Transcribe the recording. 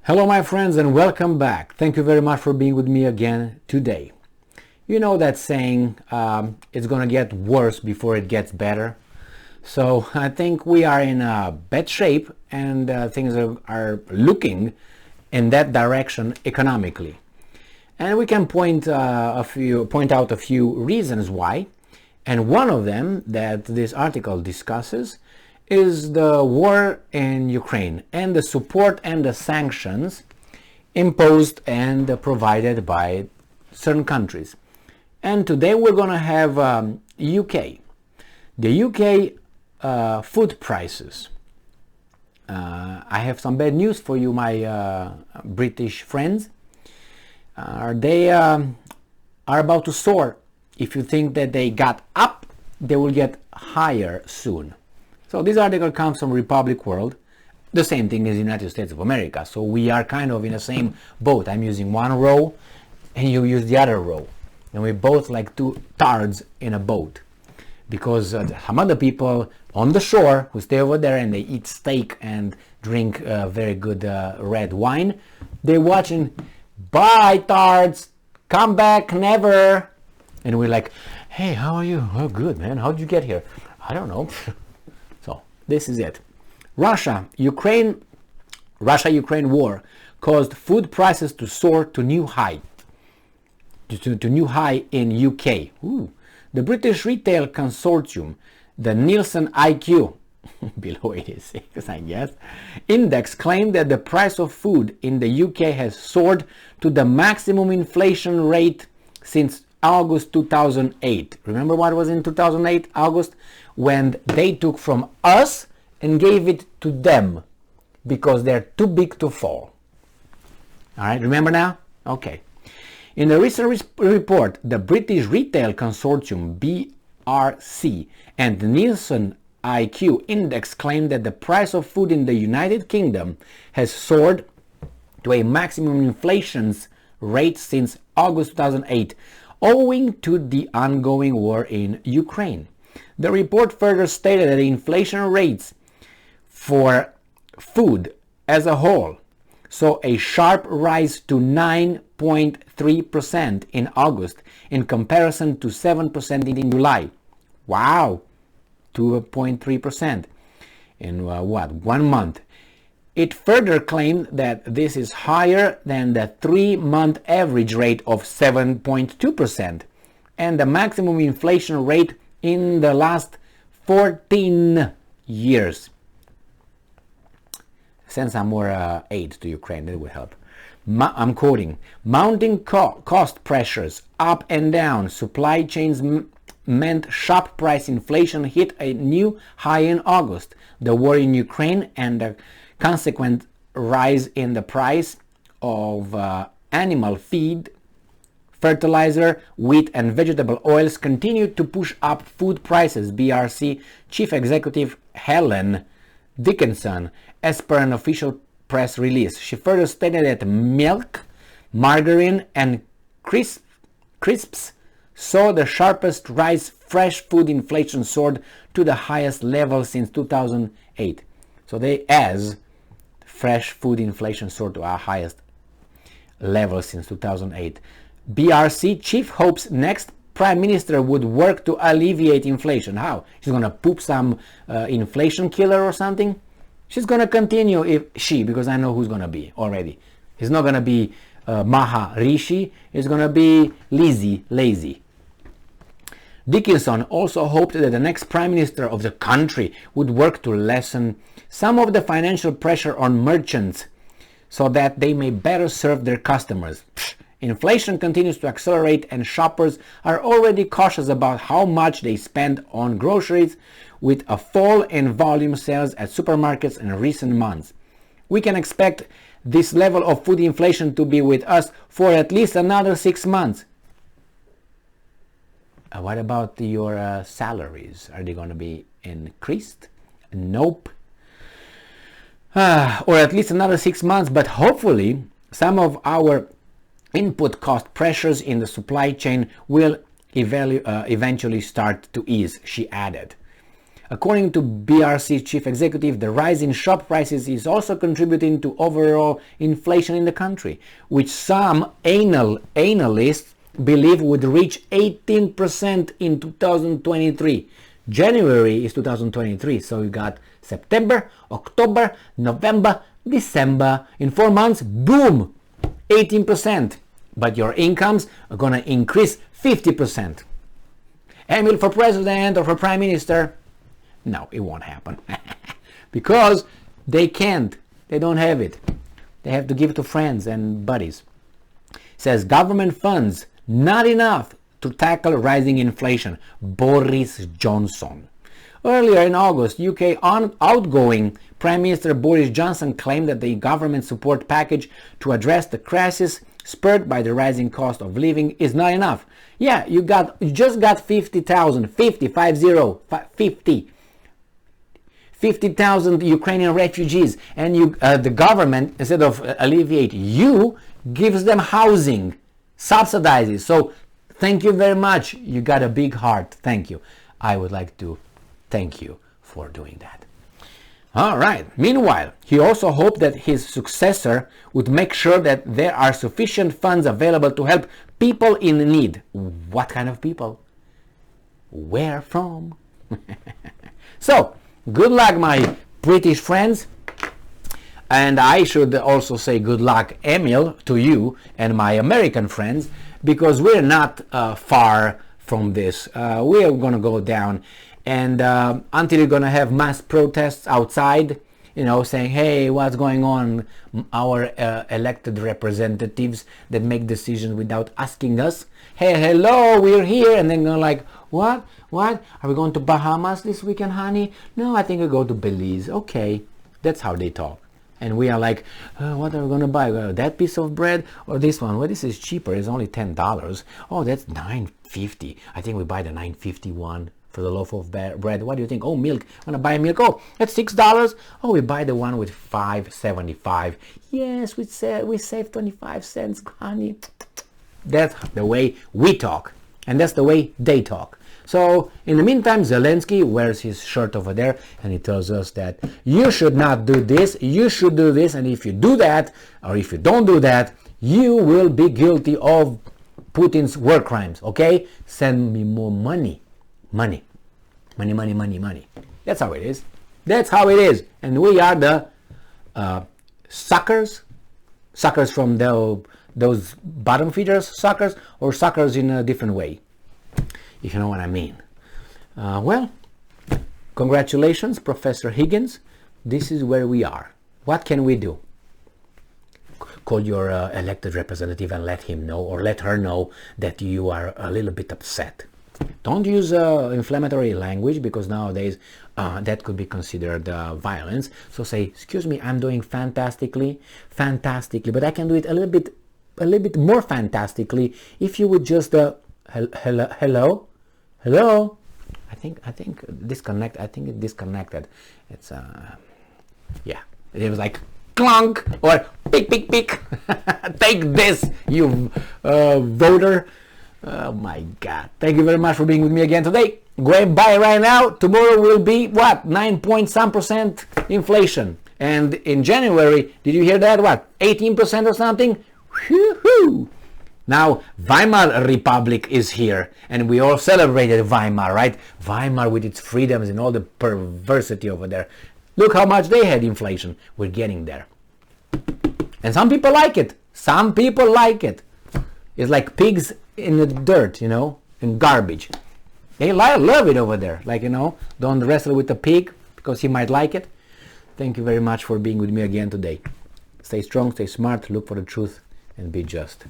Hello my friends and welcome back. Thank you very much for being with me again today. You know that saying, it's gonna get worse before it gets better. So I think we are in a bad shape and things are looking in that direction economically. And we can point out a few reasons why. And one of them that this article discusses is the war in Ukraine and the support and the sanctions imposed and provided by certain countries. And today we're going to have UK. The UK food prices. I have some bad news for you, my British friends. They are about to soar. If you think that they got up, they will get higher soon. So this article comes from Republic World. The same thing as the United States of America. So we are kind of in the same boat. I'm using one row and you use the other row. And we're both like two tards in a boat. Because some other people on the shore who stay over there and they eat steak and drink very good red wine, they're watching, bye tards, come back never. And we're like, hey, how are you? Oh, good, man. How'd you get here? I don't know. So this is it. Russia-Ukraine war caused food prices to soar to new high. To new high in UK. Ooh. The British retail consortium, the Nielsen IQ, below 86, I guess, index claimed that the price of food in the UK has soared to the maximum inflation rate since August 2008. Remember what was in 2008, August? When they took from us and gave it to them because they're too big to fall. All right, remember now? Okay. In a recent report, the British Retail Consortium, BRC, and the Nielsen IQ index claimed that the price of food in the United Kingdom has soared to a maximum inflation rate since August 2008, owing to the ongoing war in Ukraine. The report further stated that the inflation rates for food as a whole saw a sharp rise to 9.3% in August in comparison to 7% in July. Wow, 2.3% in 1 month. It further claimed that this is higher than the 3-month average rate of 7.2% and the maximum inflation rate in the last 14 years. Send some more aid to Ukraine, that would help. I'm quoting, mounting cost pressures up and down, supply chains meant sharp price inflation hit a new high in August. The war in Ukraine and the consequent rise in the price of animal feed, fertilizer, wheat and vegetable oils continued to push up food prices, BRC Chief Executive Helen Dickinson, as per an official press release. She further stated that milk, margarine and crisps saw the sharpest rise. Fresh food inflation soared to the highest level since 2008. So fresh food inflation soared to our highest level since 2008. BRC chief hopes next prime minister would work to alleviate inflation. How? She's going to poop some inflation killer or something? She's going to continue because I know who's going to be already. It's not going to be Maha Rishi. It's going to be lazy. Dickinson also hoped that the next prime minister of the country would work to lessen some of the financial pressure on merchants so that they may better serve their customers. Inflation continues to accelerate and shoppers are already cautious about how much they spend on groceries, with a fall in volume sales at supermarkets in recent months. We can expect this level of food inflation to be with us for at least another 6 months. What about your salaries? Are they going to be increased? Nope. Or at least another 6 months, but hopefully some of our input cost pressures in the supply chain will eventually start to ease, she added. According to BRC chief executive, the rise in shop prices is also contributing to overall inflation in the country, which some analysts believe would reach 18% in 2023. January is 2023, so you got September, October, November, December. In 4 months, boom, 18%. But your incomes are going to increase 50%. Emil, for president or for prime minister? No, it won't happen. Because they can't. They don't have it. They have to give it to friends and buddies. It says government funds not enough to tackle rising inflation. Boris Johnson. Earlier in August, UK outgoing Prime Minister Boris Johnson claimed that the government support package to address the crisis spurred by the rising cost of living is not enough. Yeah, you just got 50,000 Ukrainian refugees, and the government, instead of alleviate you, gives them housing, subsidizes. So thank you very much. You got a big heart. Thank you. I would like to thank you for doing that. All right. Meanwhile, he also hoped that his successor would make sure that there are sufficient funds available to help people in need. What kind of people? Where from? So, good luck, my British friends. And I should also say good luck, Emil, to you and my American friends, because we're not far from this. We are going to go down. And until you're going to have mass protests outside, you know, saying, hey, what's going on? Our elected representatives that make decisions without asking us. Hey, hello, we're here. And then they're like, what? What? Are we going to Bahamas this weekend, honey? No, I think we'll go to Belize. Okay. That's how they talk. And we are like, what are we going to buy? That piece of bread or this one? Well, this is cheaper. It's only $10. Oh, that's $9.50. I think we buy the $9.50 one for the loaf of bread. What do you think? Oh, milk. I'm going to buy milk. Oh, that's $6. Oh, we buy the one with $5.75. Yes, we save 25 cents, honey. That's the way we talk. And that's the way they talk. So, in the meantime, Zelensky wears his shirt over there and he tells us that you should not do this, you should do this, and if you do that, or if you don't do that, you will be guilty of Putin's war crimes, okay? Send me more money. Money. Money, money, money, money. That's how it is. That's how it is. And we are the suckers. Suckers from those bottom feeders, suckers, or suckers in a different way, if you know what I mean. Well, congratulations, Professor Higgins. This is where we are. What can we do? Call your elected representative and let him know, or let her know, that you are a little bit upset. Don't use inflammatory language, because nowadays that could be considered violence. So say, excuse me, I'm doing fantastically, but I can do it a little bit more fantastically if you would just hello. I think disconnect. I think it disconnected. It's yeah. It was like clunk or pick. Take this, you voter. Oh my God. Thank you very much for being with me again today. Go and buy right now. Tomorrow will be what? 9-point-some% inflation. And in January, did you hear that? What? 18% or something? Whoo-hoo! Now, Weimar Republic is here, and we all celebrated Weimar, right? Weimar with its freedoms and all the perversity over there. Look how much they had inflation. We're getting there. And some people like it. Some people like it. It's like pigs in the dirt, you know, in garbage. They love it over there. Like, you know, don't wrestle with the pig because he might like it. Thank you very much for being with me again today. Stay strong, stay smart, look for the truth, and be just.